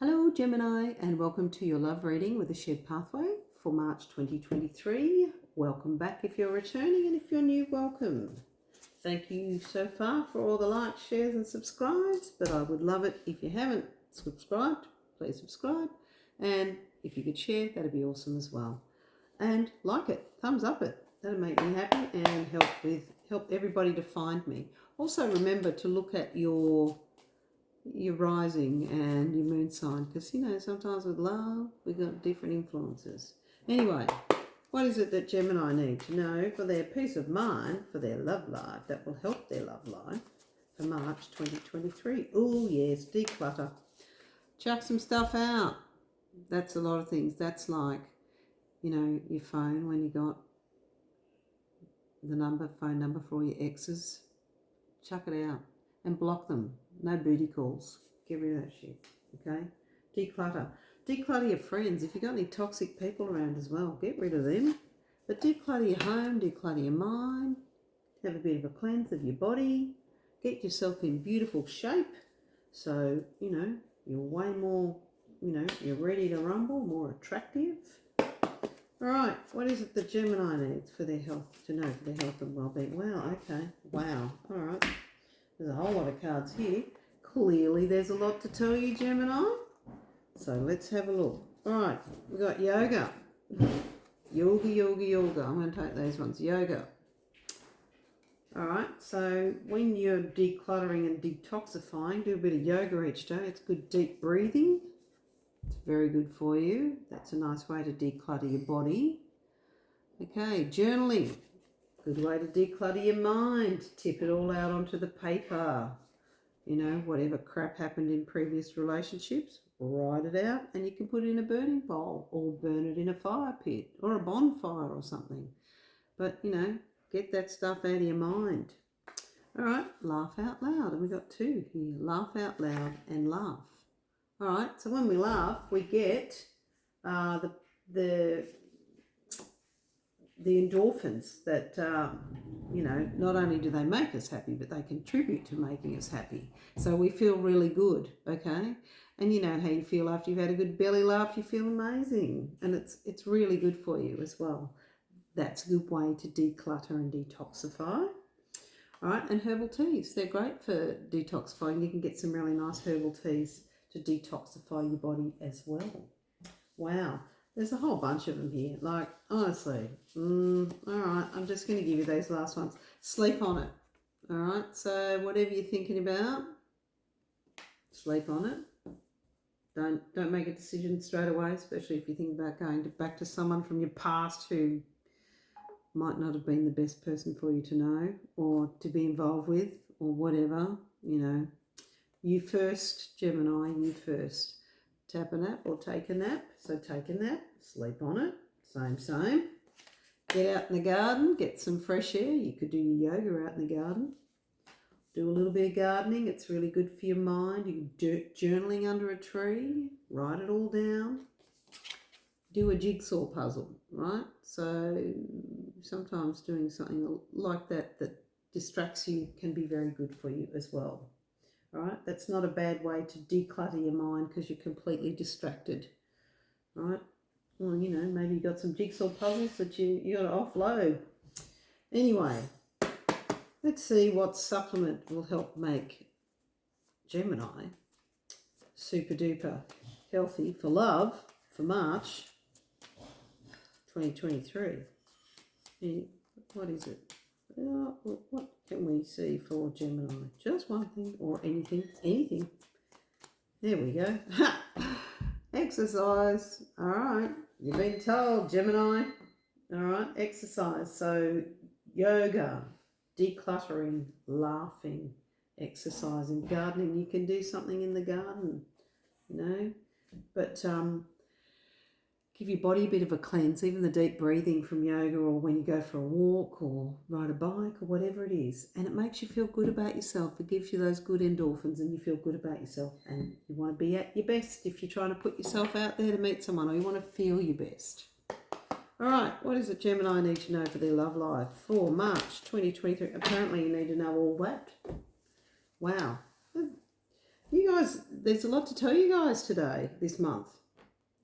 Hello Gemini, and welcome to your love reading with a shared pathway for March 2023. Welcome back if you're returning, and if you're new, welcome. Thank you so far for all the likes, shares and subscribes, but I would love it if you haven't subscribed, please subscribe, and if you could share, that'd be awesome as well. And like it, thumbs up it, that'll make me happy and help everybody to find me. Also remember to look at your rising and your moon sign, because sometimes with love we've got different influences. Anyway, what is it that Gemini need to know for their peace of mind, for their love life, that will help their love life for March 2023? Oh yes, declutter, chuck some stuff out. That's a lot of things. That's like your phone, when you got the phone number for all your exes, chuck it out and block them. No booty calls. Get rid of that shit, okay? Declutter. Declutter your friends. If you've got any toxic people around as well, get rid of them. But declutter your home, declutter your mind. Have a bit of a cleanse of your body. Get yourself in beautiful shape. So, you're way more, you're ready to rumble, more attractive. All right, what is it that Gemini needs for their health, to know for their health and well-being? Wow, okay, wow, all right. There's a whole lot of cards here. Clearly there's a lot to tell you, Gemini. So let's have a look. All right, we've got yoga. Yoga. I'm going to take those ones. Yoga. All right, so when you're decluttering and detoxifying, do a bit of yoga each day. It's good deep breathing. It's very good for you. That's a nice way to declutter your body. Okay, journaling. Good way to declutter your mind. Tip it all out onto the paper. Whatever crap happened in previous relationships, write it out, and you can put it in a burning bowl or burn it in a fire pit or a bonfire or something. But, get that stuff out of your mind. All right, laugh out loud. And we've got two here. Laugh out loud and laugh. All right, so when we laugh, we get the endorphins that, not only do they make us happy, but they contribute to making us happy. So we feel really good, okay? And you know how you feel after you've had a good belly laugh, you feel amazing. And it's really good for you as well. That's a good way to declutter and detoxify. All right, and herbal teas. They're great for detoxifying. You can get some really nice herbal teas to detoxify your body as well. Wow. There's a whole bunch of them here. Like, honestly, all right, I'm just going to give you those last ones. Sleep on it, all right? So whatever you're thinking about, sleep on it. Don't make a decision straight away, especially if you think about going back to someone from your past who might not have been the best person for you to know or to be involved with or whatever, You first, Gemini, you first. Tap a nap or take a nap. So take a nap, sleep on it, same. Get out in the garden, get some fresh air. You could do your yoga out in the garden. Do a little bit of gardening, it's really good for your mind. You can do journaling under a tree, write it all down. Do a jigsaw puzzle, right? So sometimes doing something like that distracts you can be very good for you as well. All right, that's not a bad way to declutter your mind because you're completely distracted. All right, well, maybe you got some jigsaw puzzles that you got to offload. Anyway, let's see what supplement will help make Gemini super duper healthy for love for March 2023. What is it? What can we see for Gemini? Just one thing or anything. There we go. Exercise. All right. You've been told, Gemini. All right. Exercise. So yoga, decluttering, laughing, exercising, gardening. You can do something in the garden, But give your body a bit of a cleanse, even the deep breathing from yoga or when you go for a walk or ride a bike or whatever it is. And it makes you feel good about yourself. It gives you those good endorphins and you feel good about yourself. And you want to be at your best if you're trying to put yourself out there to meet someone, or you want to feel your best. All right, what is it Gemini need to know for their love life for March 2023? Apparently you need to know all that. Wow. You guys, there's a lot to tell you guys today, this month.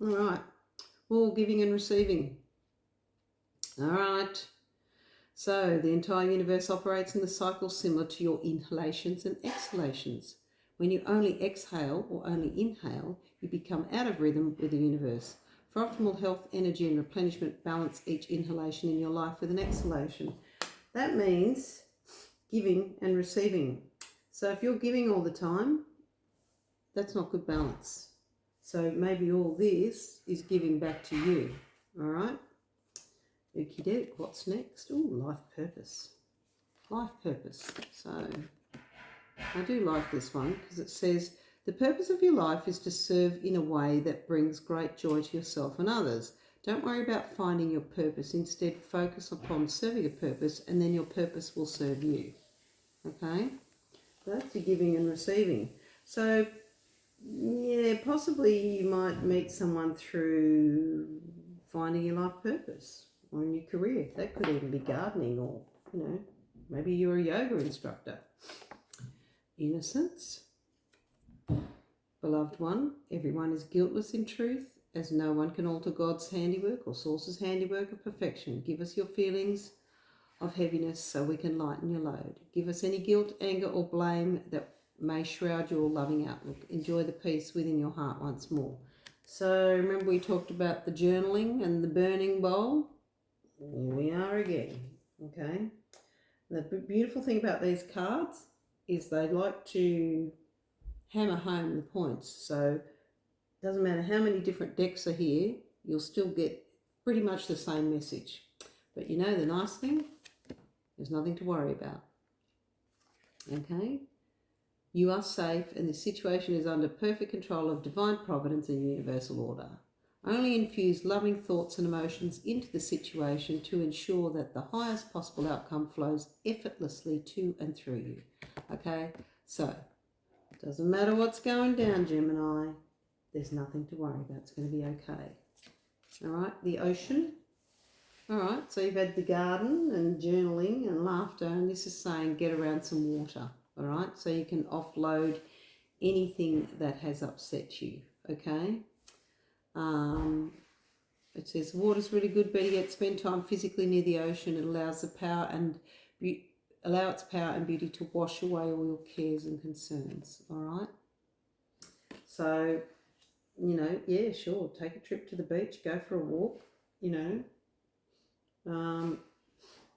All right. All giving and receiving. All right. So the entire universe operates in the cycle similar to your inhalations and exhalations. When you only exhale or only inhale, you become out of rhythm with the universe. For optimal health, energy and replenishment, balance each inhalation in your life with an exhalation. That means giving and receiving. So if you're giving all the time, that's not good balance. So maybe all this is giving back to you. All right? Okie doke, what's next? Oh, life purpose. Life purpose. So I do like this one because it says, the purpose of your life is to serve in a way that brings great joy to yourself and others. Don't worry about finding your purpose. Instead, focus upon serving a purpose and then your purpose will serve you. Okay? That's your giving and receiving. So, yeah, possibly you might meet someone through finding your life purpose or in your career. That could even be gardening or, maybe you're a yoga instructor. Innocence. Beloved one, everyone is guiltless in truth, as no one can alter God's handiwork or Source's handiwork of perfection. Give us your feelings of heaviness so we can lighten your load. Give us any guilt, anger or blame that may shroud your loving outlook. Enjoy the peace within your heart once more. So remember we talked about the journaling and the burning bowl? Here we are again, okay? The beautiful thing about these cards is they like to hammer home the points. So it doesn't matter how many different decks are here, you'll still get pretty much the same message. But you know the nice thing? There's nothing to worry about. Okay? You are safe and the situation is under perfect control of divine providence and universal order. Only infuse loving thoughts and emotions into the situation to ensure that the highest possible outcome flows effortlessly to and through you. Okay? So, doesn't matter what's going down, Gemini. There's nothing to worry about. It's going to be okay. All right? The ocean. All right, so you've had the garden and journaling and laughter, and this is saying get around some water, all right? So you can offload anything that has upset you, okay? It says water's really good, better yet, spend time physically near the ocean. It allows its power and beauty to wash away all your cares and concerns, all right? So, yeah, sure, take a trip to the beach, go for a walk,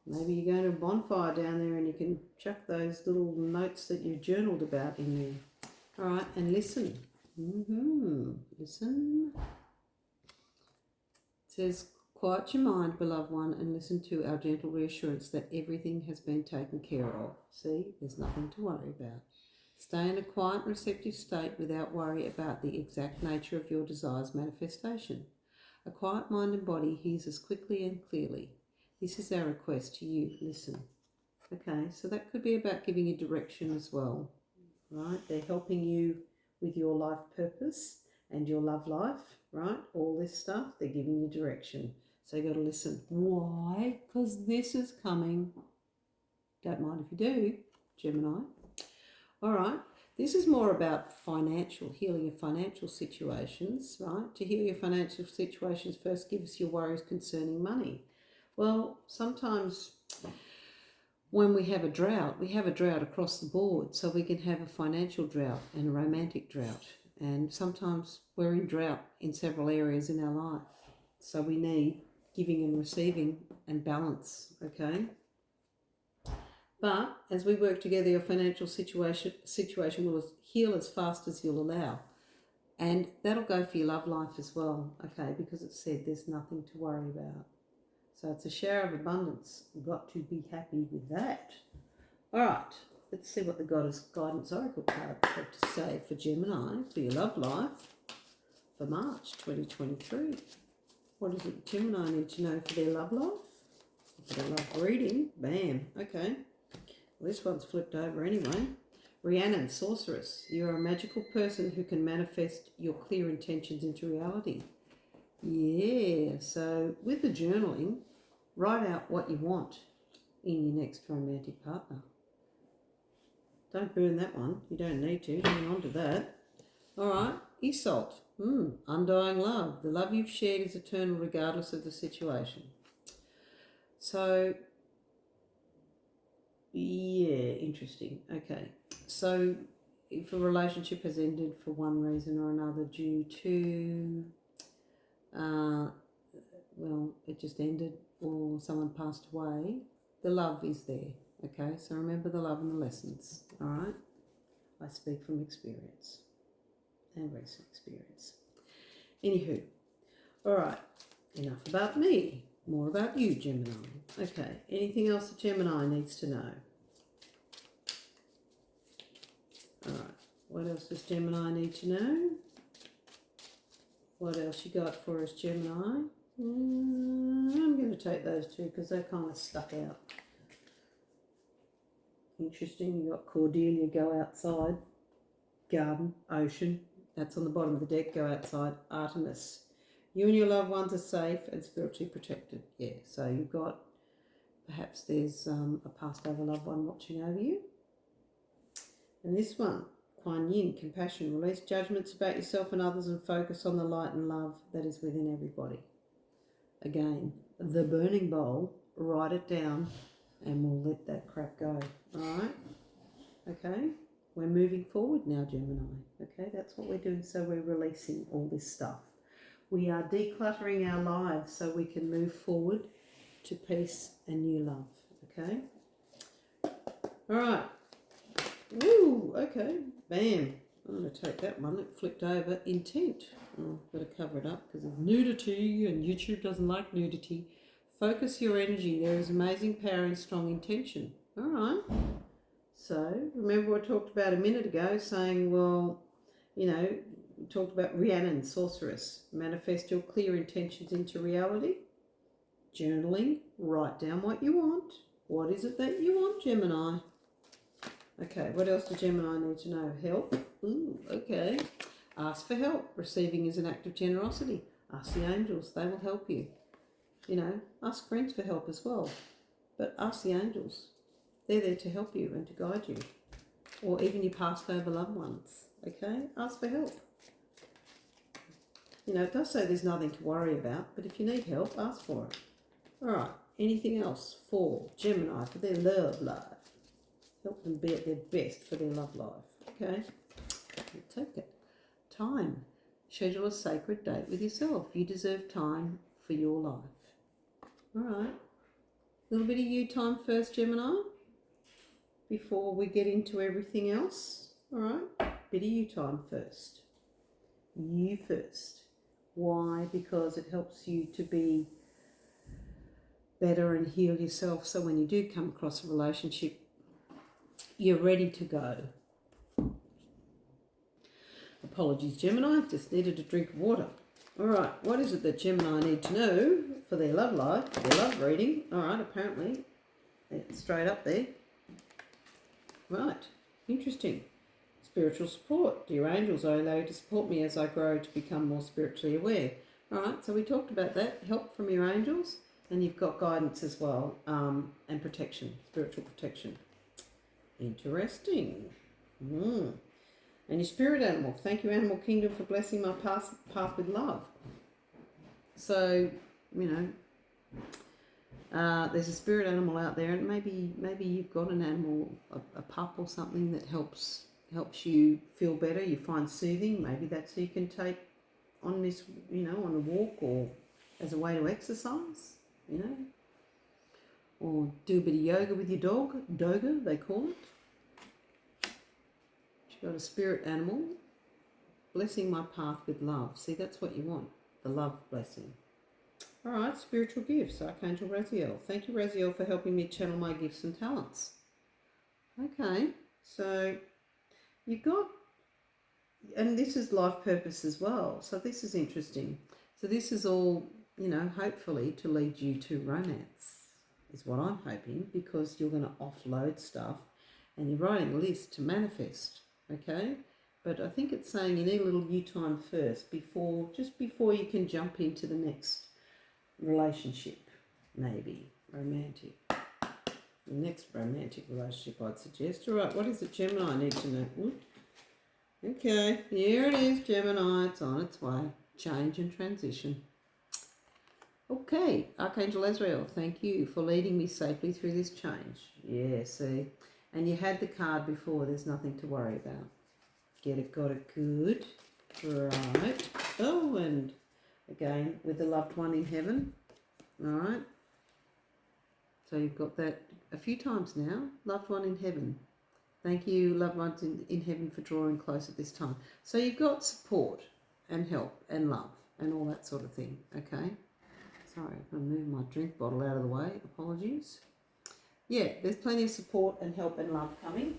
maybe you go to a bonfire down there and you can chuck those little notes that you've journaled about in there. All right, and listen. Listen. It says, quiet your mind, beloved one, and listen to our gentle reassurance that everything has been taken care of. See, there's nothing to worry about. Stay in a quiet, receptive state without worry about the exact nature of your desire's manifestation. A quiet mind and body hears us quickly and clearly. This is our request to you. Listen. Okay, so that could be about giving you direction as well, right? They're helping you with your life purpose and your love life, right? All this stuff, they're giving you direction. So you've got to listen. Why? Because this is coming. Don't mind if you do, Gemini. All right. This is more about healing your financial situations, right? To heal your financial situations, first give us your worries concerning money. Well, sometimes when we have a drought across the board. So we can have a financial drought and a romantic drought. And sometimes we're in drought in several areas in our life. So we need giving and receiving and balance, okay? But as we work together, your financial situation will heal as fast as you'll allow. And that'll go for your love life as well, okay? Because it said there's nothing to worry about. So it's a shower of abundance. You've got to be happy with that. All right, let's see what the Goddess Guidance Oracle cards have to say for Gemini, for your love life, for March 2023. What does it Gemini need to know for their love life? For their love reading? Bam, okay. Well, this one's flipped over anyway. Rhiannon, Sorceress. You're a magical person who can manifest your clear intentions into reality. Yeah, so with the journaling, write out what you want in your next romantic partner. Don't burn that one. You don't need to. Hang on to that. All right, Isolt. Undying love. The love you've shared is eternal regardless of the situation. So, yeah, interesting. Okay. So, if a relationship has ended for one reason or another due to, well, it just ended or someone passed away, the love is there. Okay, so remember the love and the lessons. All right, I speak from experience and recent experience. Anywho, all right, enough about me. More about you, Gemini. Okay, anything else that Gemini needs to know? All right, what else does Gemini need to know? What else you got for us, Gemini? I'm going to take those two because they're kind of stuck out. Interesting, you got Cordelia, go outside. Garden, ocean, that's on the bottom of the deck, go outside. Artemis, you and your loved ones are safe and spiritually protected. Yeah, so you've got, perhaps there's a passed over loved one watching over you. And this one, Kuan Yin, compassion, release judgments about yourself and others and focus on the light and love that is within everybody. Again, the burning bowl, write it down and we'll let that crap go. All right? Okay? We're moving forward now, Gemini. Okay? That's what we're doing. So we're releasing all this stuff. We are decluttering our lives so we can move forward to peace and new love. Okay? All right. Woo! Okay. Bam. I'm going to take that one. It flipped over. Intent. Oh, I've got to cover it up because of nudity and YouTube doesn't like nudity. Focus your energy. There is amazing power in strong intention. All right. So, remember what I talked about a minute ago, saying, well, you know, we talked about Rhiannon, sorceress. Manifest your clear intentions into reality. Journaling. Write down what you want. What is it that you want, Gemini? Okay, what else does Gemini need to know? Help. Ooh, okay. Ask for help. Receiving is an act of generosity. Ask the angels. They will help you. You know, ask friends for help as well. But ask the angels. They're there to help you and to guide you. Or even your passed over loved ones. Okay? Ask for help. You know, it does say there's nothing to worry about, but if you need help, ask for it. All right. Anything else for Gemini, for their love life? Help them be at their best for their love life. Okay? We'll take it. Time. Schedule a sacred date with yourself. You deserve time for your life. All right. A little bit of you time first, Gemini, before we get into everything else. All right. Bit of you time first. You first. Why? Because it helps you to be better and heal yourself. So when you do come across a relationship, you're ready to go. Apologies, Gemini. Just needed a drink of water. All right. What is it that Gemini need to know for their love life, for their love reading? All right. Apparently, it's straight up there. Right. Interesting. Spiritual support. Dear angels, I allow you to support me as I grow to become more spiritually aware. All right. So we talked about that. Help from your angels. And you've got guidance as well. And protection. Spiritual protection. Interesting. And your spirit animal. Thank you, Animal Kingdom, for blessing my path with love. So, you know, there's a spirit animal out there, and maybe you've got an animal, a pup or something that helps you feel better. You find soothing. Maybe that's who you can take on this, you know, on a walk or as a way to exercise, you know, or do a bit of yoga with your dog. Doga, they call it. You've got a spirit animal blessing my path with love. See, that's what you want, the love blessing. All right, spiritual gifts. Archangel Raziel. Thank you, Raziel, for helping me channel my gifts and talents. Okay, so you've got, and this is life purpose as well. So this is interesting. So this is all, you know, hopefully to lead you to romance, is what I'm hoping, because you're going to offload stuff and you're writing a list to manifest. Okay, but I think it's saying you need a little you time first just before you can jump into the next relationship, maybe romantic. The next romantic relationship, I'd suggest. All right, what does the Gemini need to know? Okay, here it is, Gemini. It's on its way. Change and transition. Okay, Archangel Azrael, thank you for leading me safely through this change. Yeah, see? And you had the card before. There's nothing to worry about. Get it, got it, good. Right. Oh, and again, with the loved one in heaven. All right. So you've got that a few times now. Loved one in heaven. Thank you, loved ones in heaven, for drawing close at this time. So you've got support and help and love and all that sort of thing, okay? Sorry, I'm going to move my drink bottle out of the way. Apologies. Yeah, there's plenty of support and help and love coming.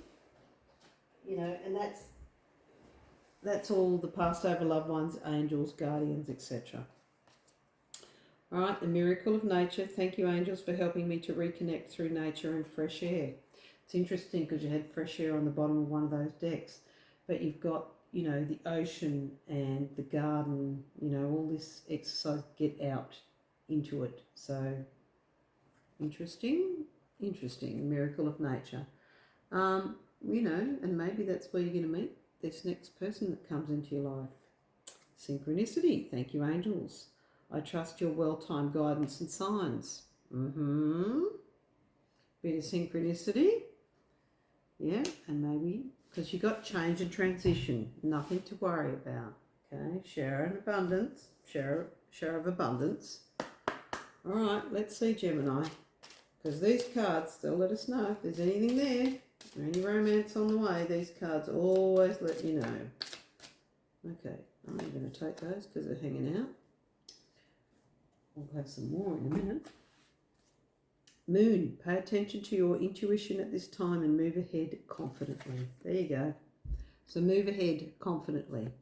You know, and that's all the passed over loved ones, angels, guardians, etc. All right, the miracle of nature. Thank you, angels, for helping me to reconnect through nature and fresh air. It's interesting because you had fresh air on the bottom of one of those decks, but you've got, you know, the ocean and the garden, you know, all this exercise, get out into it. So interesting, miracle of nature. You know, and maybe that's where you're going to meet this next person that comes into your life. Synchronicity. Thank you, angels. I trust your well-timed guidance and signs. Bit of synchronicity. Yeah, and maybe, because you got change and transition. Nothing to worry about. Okay, share and abundance. Share of abundance. All right, let's see, Gemini. Because these cards, they'll let us know if there's anything there. Or any romance on the way. These cards always let you know. Okay, I'm going to take those because they're hanging out. We'll have some more in a minute. Moon, pay attention to your intuition at this time and move ahead confidently. There you go. So move ahead confidently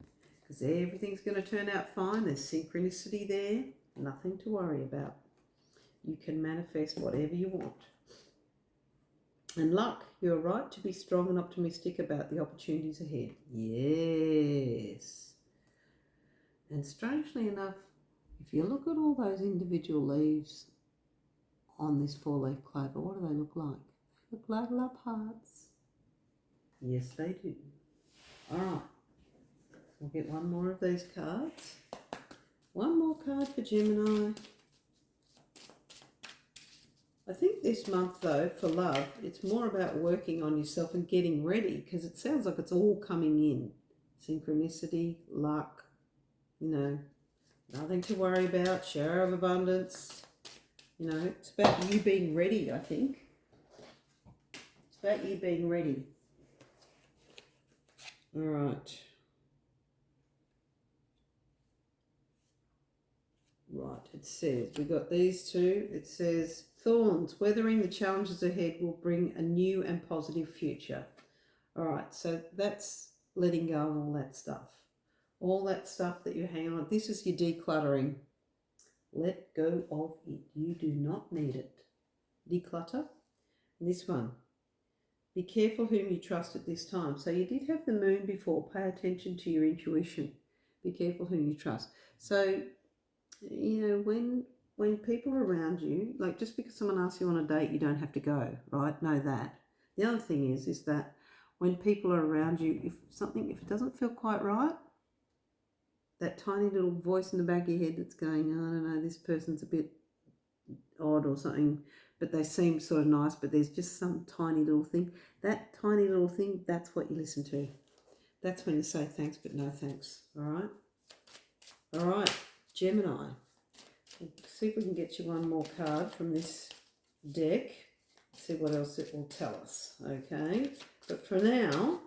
because everything's going to turn out fine. There's synchronicity there. Nothing to worry about. You can manifest whatever you want. And luck, you're right to be strong and optimistic about the opportunities ahead. Yes. And strangely enough, if you look at all those individual leaves on this four-leaf clover, what do they look like? They look like love hearts. Yes, they do. All right. We'll get one more of these cards. One more card for Gemini. I think this month, though, for love, it's more about working on yourself and getting ready because it sounds like it's all coming in. Synchronicity, luck, you know, nothing to worry about, share of abundance. You know, it's about you being ready, I think. It's about you being ready. All right. Right, it says, we got these two. It says, thorns, weathering the challenges ahead will bring a new and positive future. All right, so that's letting go of all that stuff. All that stuff that you're hanging on. This is your decluttering. Let go of it. You do not need it. Declutter. And this one. Be careful whom you trust at this time. So you did have the moon before. Pay attention to your intuition. Be careful whom you trust. So, you know, when people are around you, like just because someone asks you on a date, you don't have to go, right? Know that. The other thing is that when people are around you, if it doesn't feel quite right, that tiny little voice in the back of your head that's going, oh, I don't know, this person's a bit odd or something, but they seem sort of nice, but there's just some tiny little thing. That tiny little thing, that's what you listen to. That's when you say thanks, but no thanks. All right? All right, Gemini. Let's see if we can get you one more card from this deck. See what else it will tell us, okay? But for now,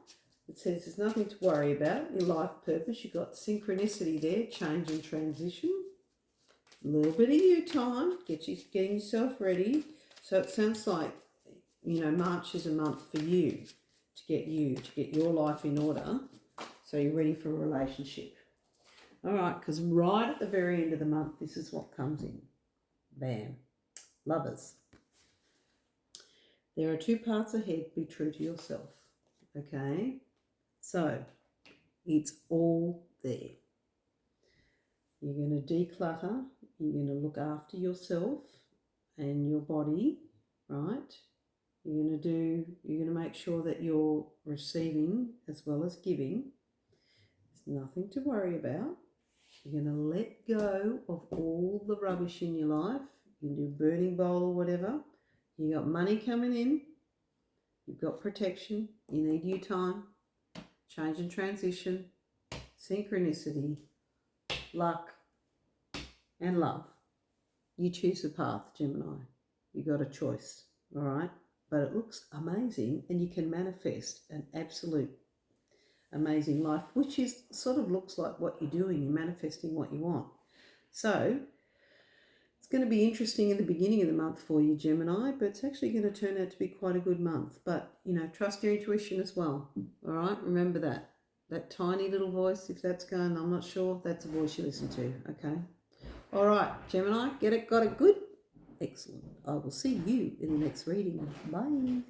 it says there's nothing to worry about. Your life purpose, you've got synchronicity there, change and transition. A little bit of you time, getting yourself ready. So it sounds like, you know, March is a month for you to get your life in order. So you're ready for a relationship. All right, because right at the very end of the month, this is what comes in. Bam. Lovers. There are two paths ahead. Be true to yourself. Okay? So, it's all there. You're going to declutter. You're going to look after yourself and your body, right? You're going to make sure that you're receiving as well as giving. nothing to worry about. You're going to let go of all the rubbish in your life. You can do a burning bowl or whatever. You got money coming in. You've got protection. You need your time. Change and transition. Synchronicity. Luck. And love. You choose a path, Gemini. You got a choice, all right? But it looks amazing, and you can manifest an absolute amazing life, which is sort of looks like what you're doing. You're manifesting what you want. So it's going to be interesting in the beginning of the month for you, Gemini, but it's actually going to turn out to be quite a good month. But, you know, trust your intuition as well, all right? Remember that. That tiny little voice, if that's going, I'm not sure, that's a voice you listen to, okay? All right, Gemini, get it, got it good? Excellent. I will see you in the next reading. Bye.